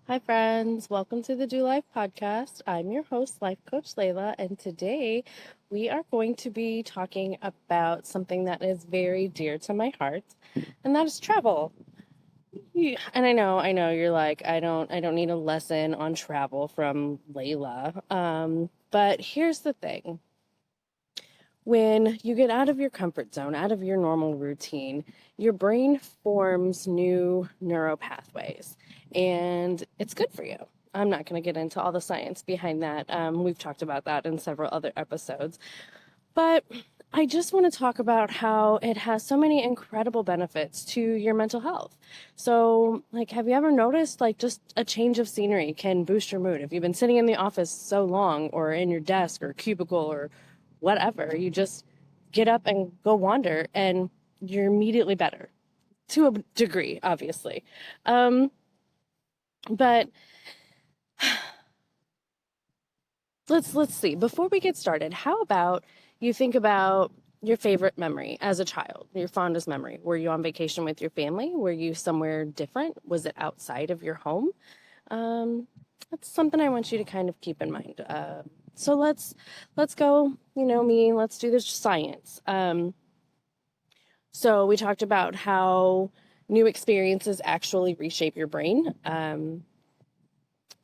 Hi, friends. Welcome to the Do Life podcast. I'm your host, Life Coach Layla, and today we are going to be talking about something that is very dear to my heart, and that is travel. And I know, you're like, I don't need a lesson on travel from Layla. But here's the thing. When you get out of your comfort zone, out of your normal routine, your brain forms new neural pathways, and it's good for you. I'm not going to get into all the science behind that. We've talked about that in several other episodes. But I just want to talk about how it has so many incredible benefits to your mental health. So, like, have you ever noticed, like, just a change of scenery can boost your mood? If you've been sitting in the office so long, or in your desk or cubicle or whatever, you just get up and go wander, and you're immediately better to a degree, obviously. Um, but let's see. Before we get started, how about you think about your favorite memory as a child, your fondest memory? Were you on vacation with your family? Were you somewhere different? Was it outside of your home? Um, that's something I want you to kind of keep in mind. So let's go. Let's do this science. So we talked about how new experiences actually reshape your brain.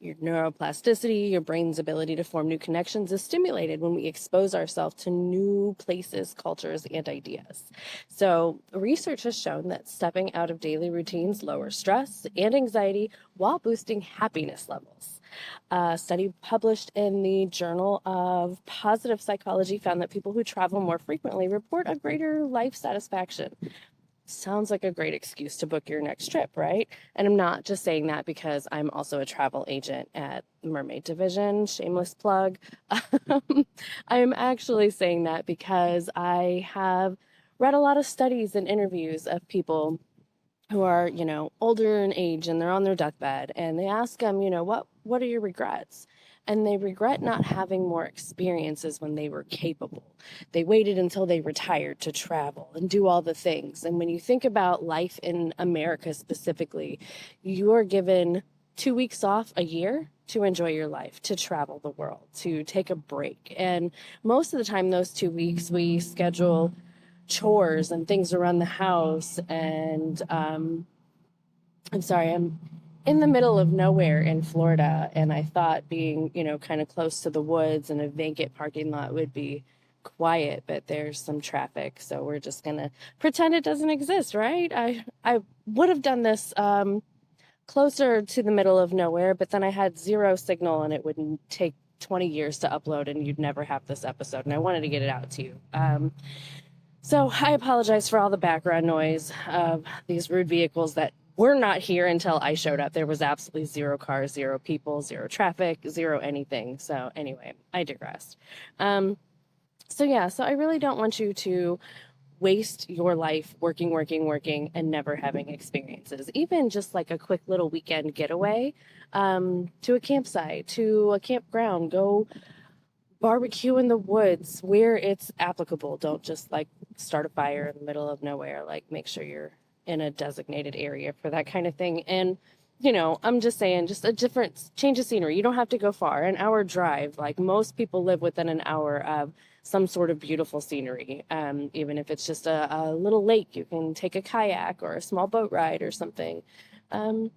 Your neuroplasticity, your brain's ability to form new connections, is stimulated when we expose ourselves to new places, cultures, and ideas. So, research has shown that stepping out of daily routines lowers stress and anxiety while boosting happiness levels. A study published in the Journal of Positive Psychology found that people who travel more frequently report a greater life satisfaction. Sounds like a great excuse to book your next trip, right? And I'm not just saying that because I'm also a travel agent at Mermaid Division, shameless plug. I'm actually saying that because I have read a lot of studies and interviews of people who are, older in age, and they're on their deathbed, and they ask them, what are your regrets? And they regret not having more experiences when they were capable. They waited until they retired to travel and do all the things. And when you think about life in America specifically, you're given 2 weeks off a year to enjoy your life, to travel the world, to take a break. And most of the time, those 2 weeks, we schedule chores and things around the house. And I'm sorry, I'm in the middle of nowhere in Florida, and I thought being, kind of close to the woods and a vacant parking lot would be quiet, but there's some traffic, so we're just gonna pretend it doesn't exist, right? I would have done this closer to the middle of nowhere, but then I had zero signal, and it would take 20 years to upload, and you'd never have this episode, and I wanted to get it out to you. So I apologize for all the background noise of these rude vehicles that were not here until I showed up. There was absolutely zero cars, zero people, zero traffic, zero anything. So anyway, I digressed. So I really don't want you to waste your life working, working, working, and never having experiences. Even just like a quick little weekend getaway to a campsite, to a campground, go barbecue in the woods where it's applicable. Don't just like start a fire in the middle of nowhere. Like, make sure you're in a designated area for that kind of thing. And I'm just saying, just a different change of scenery. You don't have to go far. An hour drive, like most people live within an hour of some sort of beautiful scenery. Even if it's just a little lake, you can take a kayak or a small boat ride or something. Um,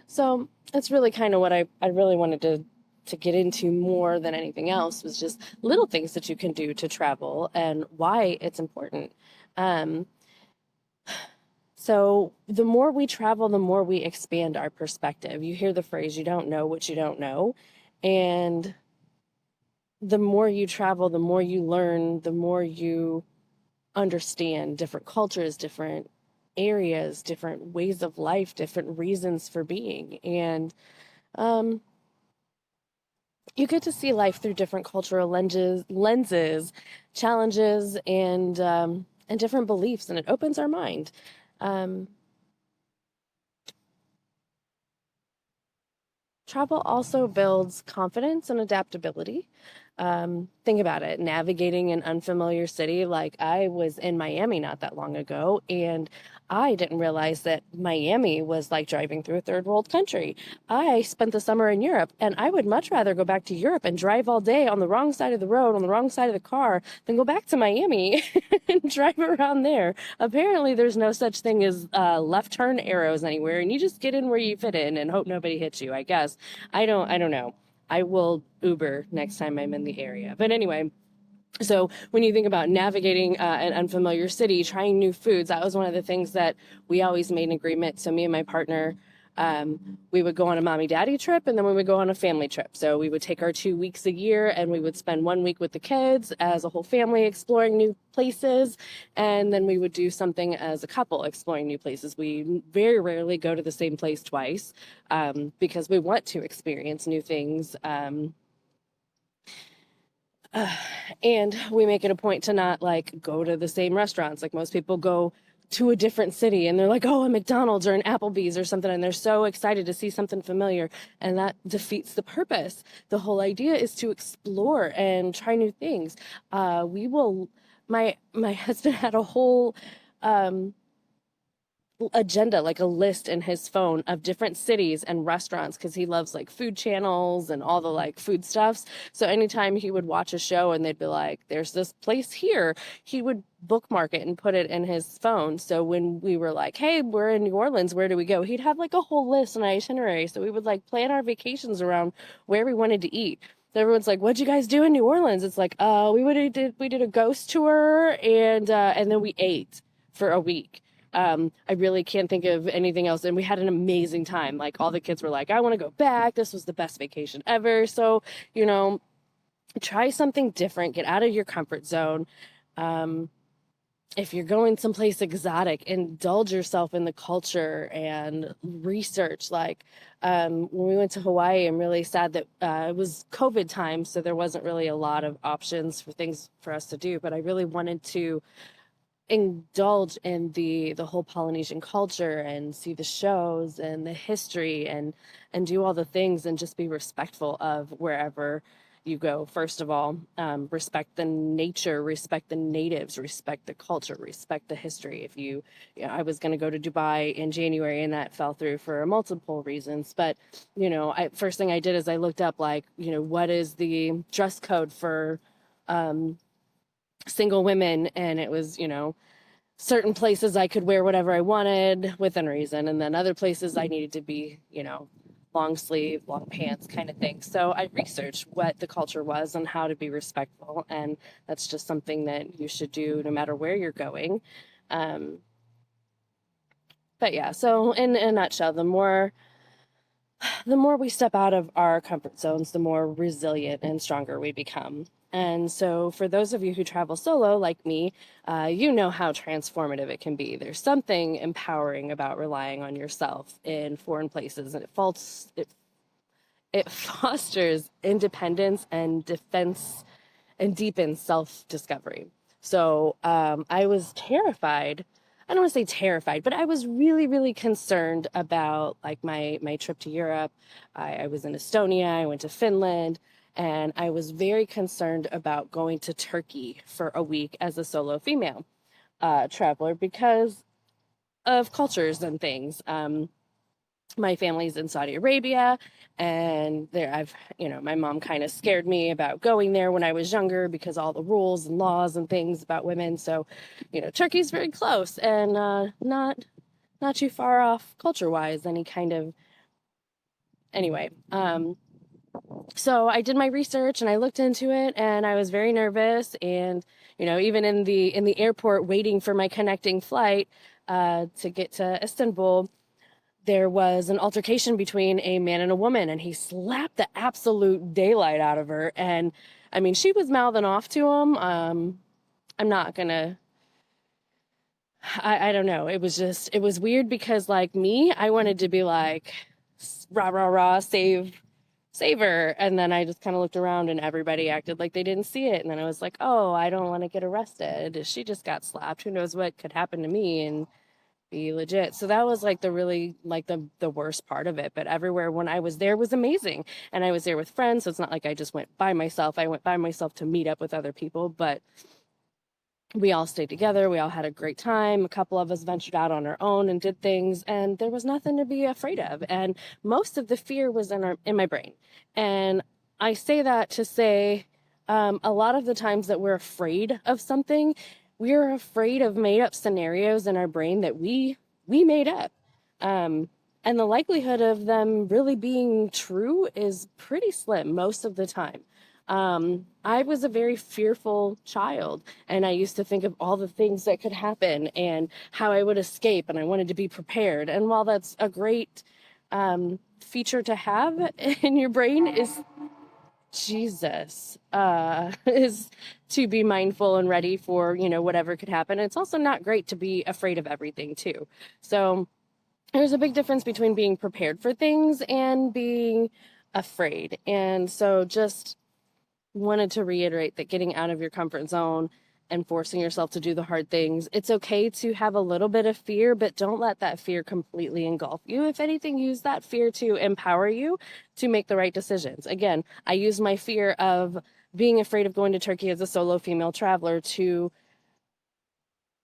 so that's really kind of what I really wanted to get into more than anything else, was just little things that you can do to travel and why it's important. Um, so the more we travel, the more we expand our perspective. You hear the phrase, you don't know what you don't know. And the more you travel, the more you learn, the more you understand different cultures, different areas, different ways of life, different reasons for being. And um, you get to see life through different cultural lenses, challenges, and different beliefs, and it opens our mind. Um, Travel also builds confidence and adaptability. Think about it, navigating an unfamiliar city. Like, I was in Miami not that long ago, and I didn't realize that Miami was like driving through a third world country. I spent the summer in Europe, and I would much rather go back to Europe and drive all day on the wrong side of the road, on the wrong side of the car, than go back to Miami and drive around there. Apparently, there's no such thing as left turn arrows anywhere, and you just get in where you fit in and hope nobody hits you, I guess. I don't know. I will Uber next time I'm in the area. But anyway, so when you think about navigating an unfamiliar city, trying new foods, that was one of the things that we always made an agreement. So me and my partner, we would go on a mommy daddy trip, and then we would go on a family trip. So we would take our 2 weeks a year, and we would spend 1 week with the kids as a whole family exploring new places. And then we would do something as a couple exploring new places. We very rarely go to the same place twice, because we want to experience new things. And we make it a point to not like go to the same restaurants. Like, most people go to a different city and they're like, oh, a McDonald's or an Applebee's or something, and they're so excited to see something familiar, and that defeats the purpose. The whole idea is to explore and try new things. We will. My husband had a whole agenda, like a list in his phone of different cities and restaurants, because he loves like food channels and all the like food stuffs. So anytime he would watch a show and they'd be like, there's this place here, he would bookmark it and put it in his phone. So when we were like, hey, we're in New Orleans, where do we go? He'd have like a whole list and itinerary. So we would like plan our vacations around where we wanted to eat. So everyone's like, what'd you guys do in New Orleans? It's like, we did a ghost tour, and then we ate for a week. I really can't think of anything else. And we had an amazing time. Like, all the kids were like, I want to go back. This was the best vacation ever. So, try something different, get out of your comfort zone. If you're going someplace exotic, indulge yourself in the culture and research. Like, when we went to Hawaii, I'm really sad that it was COVID time, so there wasn't really a lot of options for things for us to do. But I really wanted to indulge in the whole Polynesian culture and see the shows and the history and do all the things, and just be respectful of wherever you go. First of all, respect the nature, respect the natives, respect the culture, respect the history. I was going to go to Dubai in January, and that fell through for multiple reasons. But, first thing I did is I looked up, like, what is the dress code for single women, and it was, certain places I could wear whatever I wanted within reason, and then other places I needed to be, long sleeve, long pants kind of thing. So I researched what the culture was and how to be respectful, and that's just something that you should do no matter where you're going. But yeah, so in a nutshell, the more we step out of our comfort zones, the more resilient and stronger we become. And so for those of you who travel solo like me, you know how transformative it can be. There's something empowering about relying on yourself in foreign places, and it fosters independence and defense and deepens self-discovery. So I was terrified. I don't want to say terrified, but I was really, really concerned about like my trip to Europe. I was in Estonia, I went to Finland, and I was very concerned about going to Turkey for a week as a solo female traveler because of cultures and things. My family's in Saudi Arabia, and my mom kind of scared me about going there when I was younger because all the rules and laws and things about women. So, Turkey's very close and not too far off culture-wise, anyway. So I did my research and I looked into it, and I was very nervous. And, even in the airport waiting for my connecting flight to get to Istanbul, there was an altercation between a man and a woman, and he slapped the absolute daylight out of her. And I mean, she was mouthing off to him. I'm not gonna, I don't know. It was weird because, like me, I wanted to be like, rah, rah, rah, save her. And then I just kind of looked around and everybody acted like they didn't see it. And then I was like, oh, I don't want to get arrested. She just got slapped. Who knows what could happen to me? And be legit. So that was like the really like the worst part of it. But everywhere when I was there was amazing. And I was there with friends. So it's not like I just went by myself. I went by myself to meet up with other people, but we all stayed together. We all had a great time. A couple of us ventured out on our own and did things, and there was nothing to be afraid of. And most of the fear was in my brain. And I say that to say, a lot of the times that we're afraid of something, we're afraid of made up scenarios in our brain that we made up. Um, and the likelihood of them really being true is pretty slim most of the time. I was a very fearful child, and I used to think of all the things that could happen and how I would escape, and I wanted to be prepared. And while that's a great feature to have in your brain, is Jesus, is to be mindful and ready for, whatever could happen. It's also not great to be afraid of everything, too. So there's a big difference between being prepared for things and being afraid. And so just wanted to reiterate that getting out of your comfort zone and forcing yourself to do the hard things, it's okay to have a little bit of fear, but don't let that fear completely engulf you. If anything, use that fear to empower you to make the right decisions. Again, I use my fear of being afraid of going to Turkey as a solo female traveler to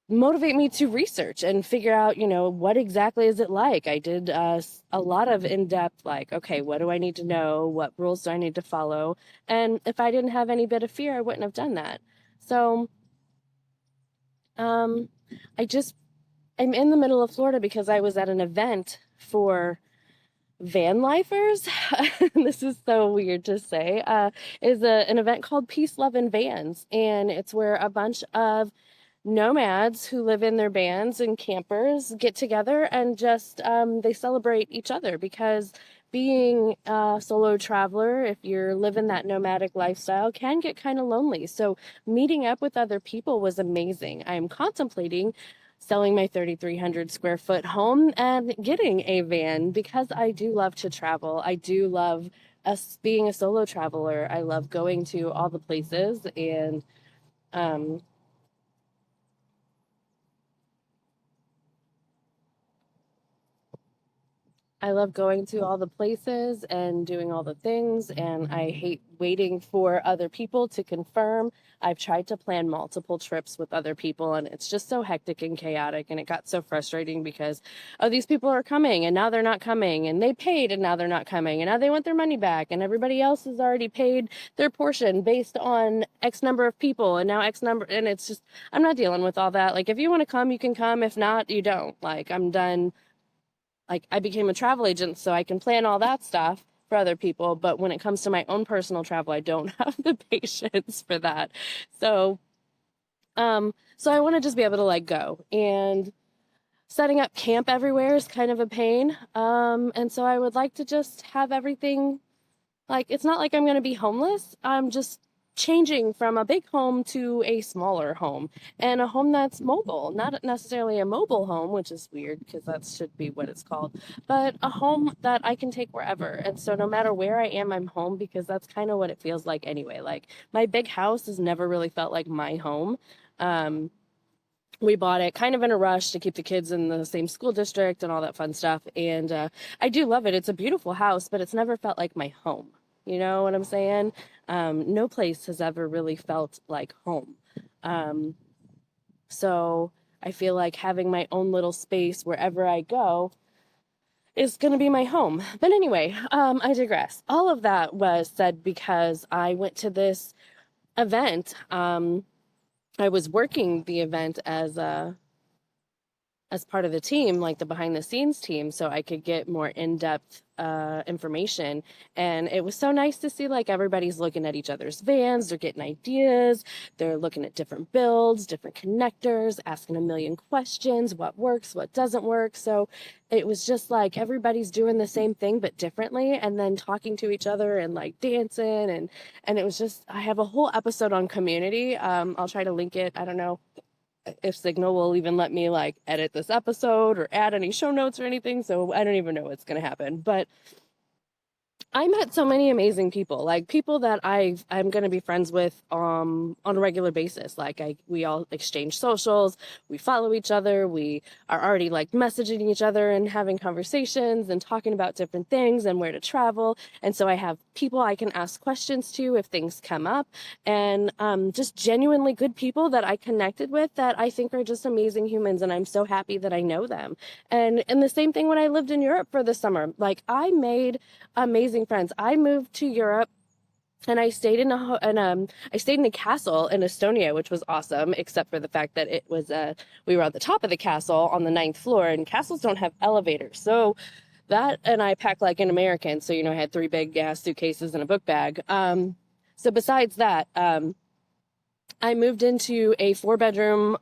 motivate me to research and figure out, what exactly is it like. I did a lot of in-depth, like, okay, what do I need to know? What rules do I need to follow? And if I didn't have any bit of fear, I wouldn't have done that. So um, I'm in the middle of Florida because I was at an event for van lifers. This is so weird to say. Is an event called Peace, Love, and Vans. And it's where a bunch of nomads who live in their vans and campers get together and just they celebrate each other, because being a solo traveler, if you're living that nomadic lifestyle, can get kind of lonely. So meeting up with other people was amazing. I'm contemplating selling my 3,300 square foot home and getting a van because I do love to travel. I do love us being a solo traveler. I love going to all the places, and um, I love going to all the places and doing all the things, and I hate waiting for other people to confirm. I've tried to plan multiple trips with other people, and it's just so hectic and chaotic, and it got so frustrating because, oh, these people are coming, and now they're not coming, and they paid, and now they're not coming, and now they want their money back, and everybody else has already paid their portion based on X number of people, and now X number, and it's just, I'm not dealing with all that. Like, if you want to come, you can come. If not, you don't. Like, I'm done. Like, I became a travel agent so I can plan all that stuff for other people, but when it comes to my own personal travel, I don't have the patience for that. So so I want to just be able to like go, and setting up camp everywhere is kind of a pain. And so I would like to just have everything, like, it's not like I'm going to be homeless. I'm just changing from a big home to a smaller home, and a home that's mobile, not necessarily a mobile home, which is weird because that should be what it's called, but a home that I can take wherever. And so no matter where I am, I'm home, because that's kind of what it feels like anyway. Like, my big house has never really felt like my home. Um, we bought it kind of in a rush to keep the kids in the same school district and all that fun stuff. And I do love it. It's a beautiful house, but it's never felt like my home. You know what I'm saying? No place has ever really felt like home. Um, so I feel like having my own little space wherever I go is going to be my home. But anyway, I digress. All of that was said because I went to this event. I was working the event as part of the team, like the behind the scenes team, so I could get more in-depth information. And it was so nice to see, like, everybody's looking at each other's vans, they're getting ideas, they're looking at different builds, different connectors, asking a million questions, what works, what doesn't work. So it was just like everybody's doing the same thing but differently, and then talking to each other and like dancing, and it was just, I have a whole episode on community. I'll try to link it. I don't know if Signal will even let me like edit this episode or add any show notes or anything. So I don't even know what's going to happen. But I met so many amazing people, like people that I'm going to be friends with on a regular basis. Like we all exchange socials, we follow each other, we are already like messaging each other and having conversations and talking about different things and where to travel. And so I have people I can ask questions to if things come up, and just genuinely good people that I connected with that I think are just amazing humans, and I'm so happy that I know them. And the same thing when I lived in Europe for the summer. Like I made amazing friends. I moved to Europe and I stayed in I stayed in a castle in Estonia, which was awesome, except for the fact that it was we were at the top of the castle on the ninth floor, and castles don't have elevators. So that, and I packed like an American, so I had 3 big suitcases and a book bag. So besides that, I moved into a 4-bedroom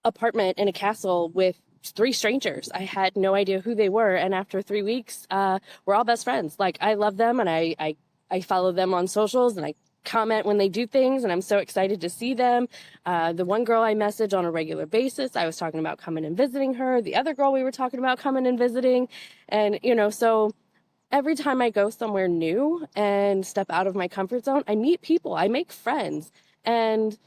apartment in a castle with 3 strangers. I had no idea who they were, and after 3 weeks, we're all best friends. Like I love them, and I follow them on socials, and I comment when they do things, and I'm so excited to see them. The one girl I message on a regular basis, I was talking about coming and visiting her. The other girl we were talking about coming and visiting, and so every time I go somewhere new and step out of my comfort zone, I meet people, I make friends, and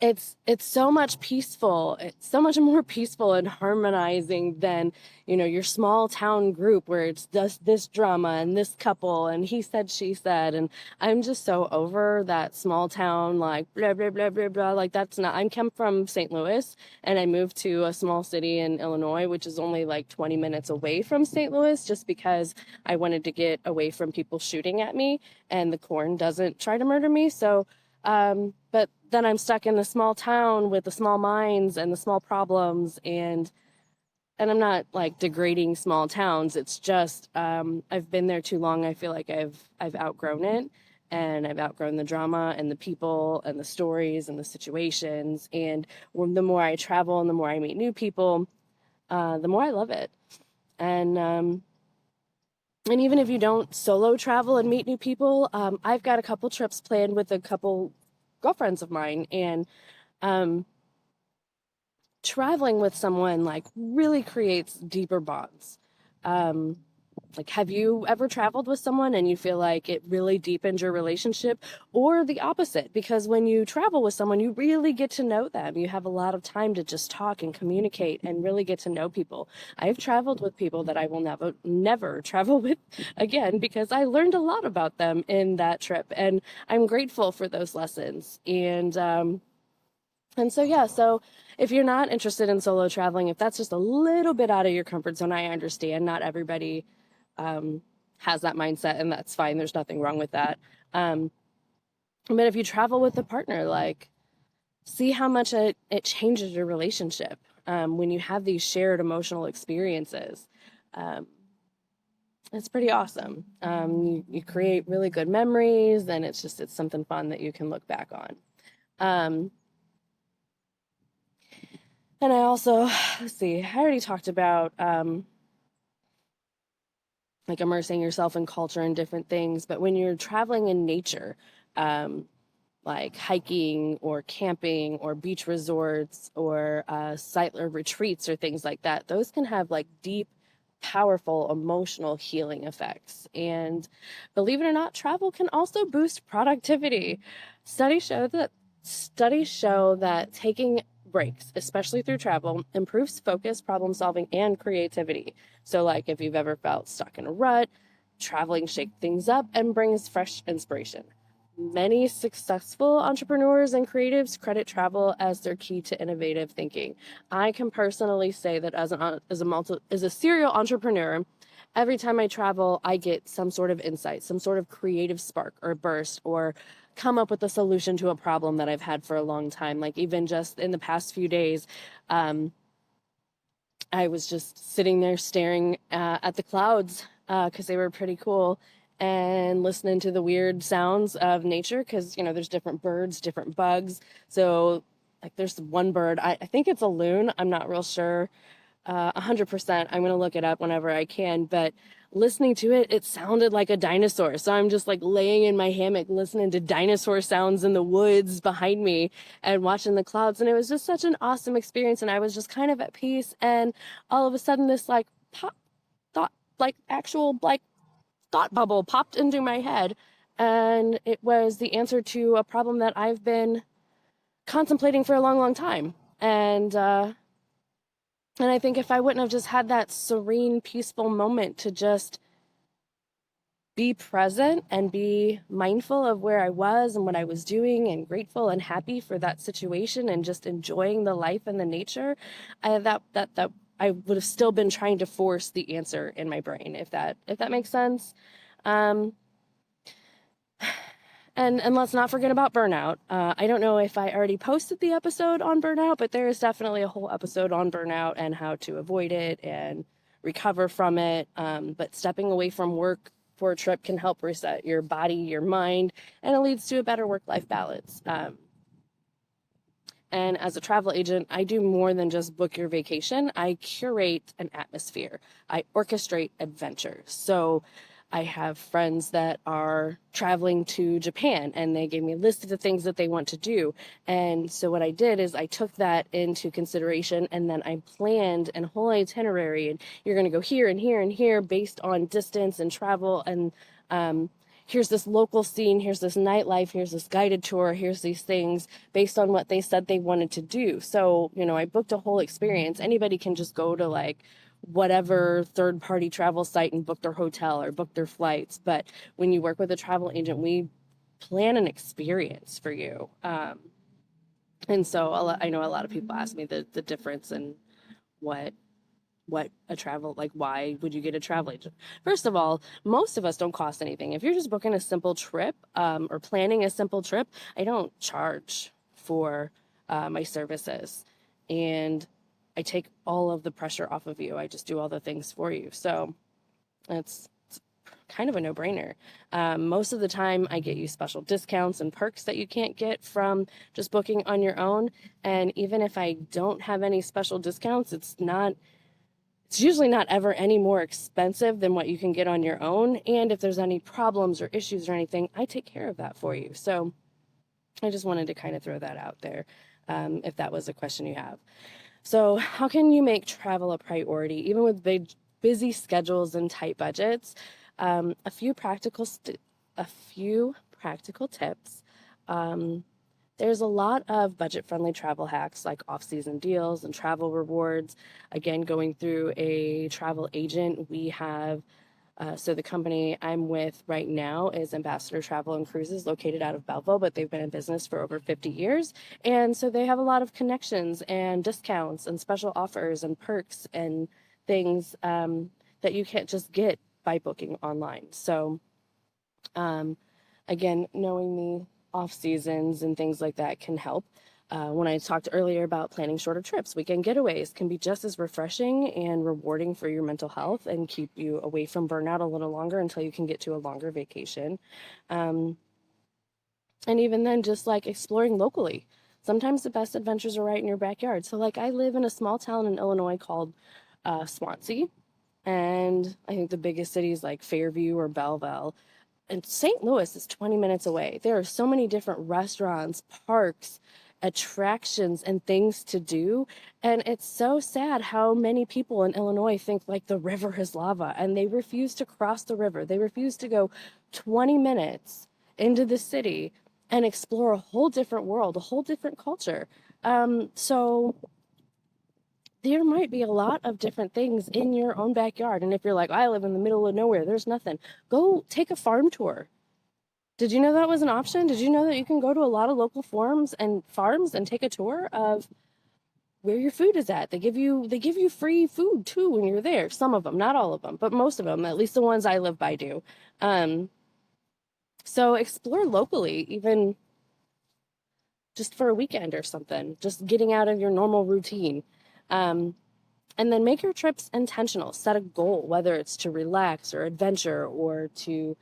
it's so much peaceful. It's so much more peaceful and harmonizing than, your small town group where it's just this drama and this couple and he said, she said. And I'm just so over that small town, like blah, blah, blah, blah, blah. Like that's not, I come from St. Louis and I moved to a small city in Illinois, which is only like 20 minutes away from St. Louis, just because I wanted to get away from people shooting at me and the corn doesn't try to murder me. So, but then I'm stuck in the small town with the small minds and the small problems, and I'm not like degrading small towns. It's just I've been there too long. I feel like I've outgrown it, and I've outgrown the drama and the people and the stories and the situations. And the more I travel and the more I meet new people, the more I love it. And even if you don't solo travel and meet new people, I've got a couple trips planned with a couple girlfriends of mine, and traveling with someone like really creates deeper bonds. Like, have you ever traveled with someone and you feel like it really deepened your relationship, or the opposite? Because when you travel with someone, you really get to know them. You have a lot of time to just talk and communicate and really get to know people. I've traveled with people that I will never travel with again, because I learned a lot about them in that trip, and I'm grateful for those lessons. And so, yeah, so if you're not interested in solo traveling, if that's just a little bit out of your comfort zone, I understand. Not everybody has that mindset, and that's fine. There's nothing wrong with that. But if you travel with a partner, like, see how much it changes your relationship when you have these shared emotional experiences. It's pretty awesome. You create really good memories, and it's something fun that you can look back on. And I also, let's see, I already talked about like immersing yourself in culture and different things, but when you're traveling in nature, like hiking or camping or beach resorts or site or retreats or things like that, those can have like deep, powerful emotional healing effects. And believe it or not, travel can also boost productivity. Studies show that taking breaks, especially through travel, improves focus, problem solving, and creativity. So like if you've ever felt stuck in a rut, traveling shakes things up and brings fresh inspiration. Many successful entrepreneurs and creatives credit travel as their key to innovative thinking. I can personally say that as a serial entrepreneur, every time I travel, I get some sort of insight, some sort of creative spark or burst, or come up with a solution to a problem that I've had for a long time. Like even just in the past few days, I was just sitting there staring at the clouds because they were pretty cool, and listening to the weird sounds of nature, because there's different birds, different bugs. So like there's one bird, I think it's a loon, I'm not real sure 100%. I'm gonna look it up whenever I can, but listening to it, it sounded like a dinosaur. So I'm just like laying in my hammock listening to dinosaur sounds in the woods behind me and watching the clouds, and it was just such an awesome experience, and I was just kind of at peace. And all of a sudden this like pop thought like actual like thought bubble popped into my head, and it was the answer to a problem that I've been contemplating for a long, long time. And I think if I wouldn't have just had that serene, peaceful moment to just be present and be mindful of where I was and what I was doing and grateful and happy for that situation and just enjoying the life and the nature, that I would have still been trying to force the answer in my brain, if that makes sense. Um, and let's not forget about burnout. I don't know if I already posted the episode on burnout, but there is definitely a whole episode on burnout and how to avoid it and recover from it. But stepping away from work for a trip can help reset your body, your mind, and it leads to a better work-life balance. And as a travel agent, I do more than just book your vacation. I curate an atmosphere. I orchestrate adventures. So I have friends that are traveling to Japan and they gave me a list of the things that they want to do. And so what I did is I took that into consideration and then I planned a whole itinerary, and you're going to go here and here and here based on distance and travel. And here's this local scene, here's this nightlife, here's this guided tour, here's these things based on what they said they wanted to do. So, I booked a whole experience. Anybody can just go to like whatever third-party travel site and book their hotel or book their flights. But when you work with a travel agent, we plan an experience for you. And so I know a lot of people ask me the difference in what a travel, like, why would you get a travel agent? First of all, most of us don't cost anything. If you're just booking a simple trip, or planning a simple trip, I don't charge for my services, and I take all of the pressure off of you. I just do all the things for you. So it's kind of a no-brainer. Most of the time I get you special discounts and perks that you can't get from just booking on your own. And even if I don't have any special discounts, it's usually not ever any more expensive than what you can get on your own. And if there's any problems or issues or anything, I take care of that for you. So I just wanted to kind of throw that out there, if that was a question you have. So how can you make travel a priority, even with busy schedules and tight budgets? A few practical tips. There's a lot of budget-friendly travel hacks like off-season deals and travel rewards. Again, going through a travel agent, we have, so the company I'm with right now is Ambassador Travel and Cruises, located out of Belleville, but they've been in business for over 50 years. And so they have a lot of connections and discounts and special offers and perks and things that you can't just get by booking online. So again, knowing the off seasons and things like that can help. When I talked earlier about planning shorter trips, weekend getaways can be just as refreshing and rewarding for your mental health and keep you away from burnout a little longer until you can get to a longer vacation. And even then, just like exploring locally. Sometimes the best adventures are right in your backyard. So like I live in a small town in Illinois called Swansea. And I think the biggest cities like Fairview or Belleville. And St. Louis is 20 minutes away. There are so many different restaurants, parks, attractions, and things to do. And it's so sad how many people in Illinois think like the river is lava and they refuse to cross the river. They refuse to go 20 minutes into the city and explore a whole different world, a whole different culture. So there might be a lot of different things in your own backyard. And if you're like, I live in the middle of nowhere, there's nothing, go take a farm tour. Did you know that was an option? Did you know that you can go to a lot of local farms and take a tour of where your food is at? They give you free food too when you're there. Some of them, not all of them, but most of them, at least the ones I live by do. So explore locally, even just for a weekend or something, just getting out of your normal routine. And then make your trips intentional. Set a goal, whether it's to relax or adventure or to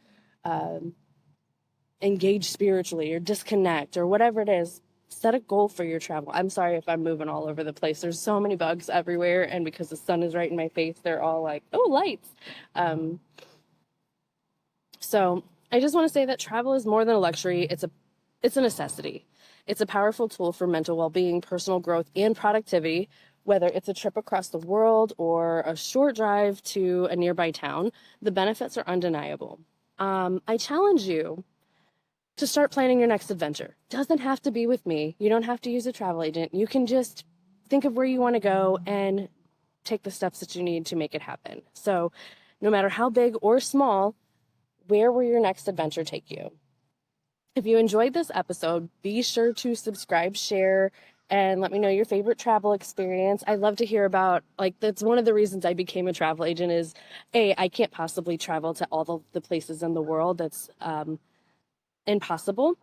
engage spiritually or disconnect or whatever it is. Set a goal for your travel. I'm sorry if I'm moving all over the place. There's so many bugs everywhere, and because the sun is right in my face, they're all like, oh, lights. So I just want to say that travel is more than a luxury. It's a necessity. It's a powerful tool for mental well-being, personal growth, and productivity. Whether it's a trip across the world or a short drive to a nearby town, the benefits are undeniable. I challenge you to start planning your next adventure. Doesn't have to be with me. You don't have to use a travel agent. You can just think of where you want to go and take the steps that you need to make it happen. So, no matter how big or small, where will your next adventure take you? If you enjoyed this episode, be sure to subscribe, share, and let me know your favorite travel experience. I love to hear about, like, that's one of the reasons I became a travel agent is, I can't possibly travel to all the places in the world. That's impossible.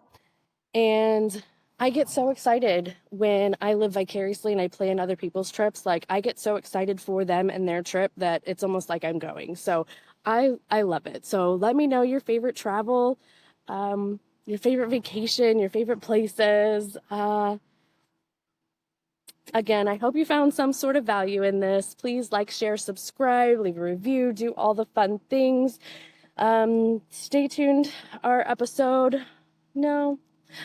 And I get so excited when I live vicariously and I plan other people's trips. Like, I get so excited for them and their trip that it's almost like I'm going. So I love it. So let me know your favorite travel, your favorite vacation, your favorite places. Again, I hope you found some sort of value in this. Please like, share, subscribe, leave a review, do all the fun things. Stay tuned. Our episode, no,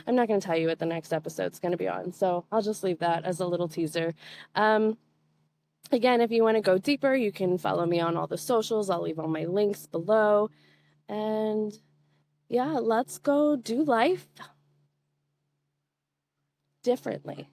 I'm not going to tell you what the next episode's going to be on, so I'll just leave that as a little teaser. Again, if you want to go deeper, you can follow me on all the socials. I'll leave all my links below. And yeah, let's go do life differently.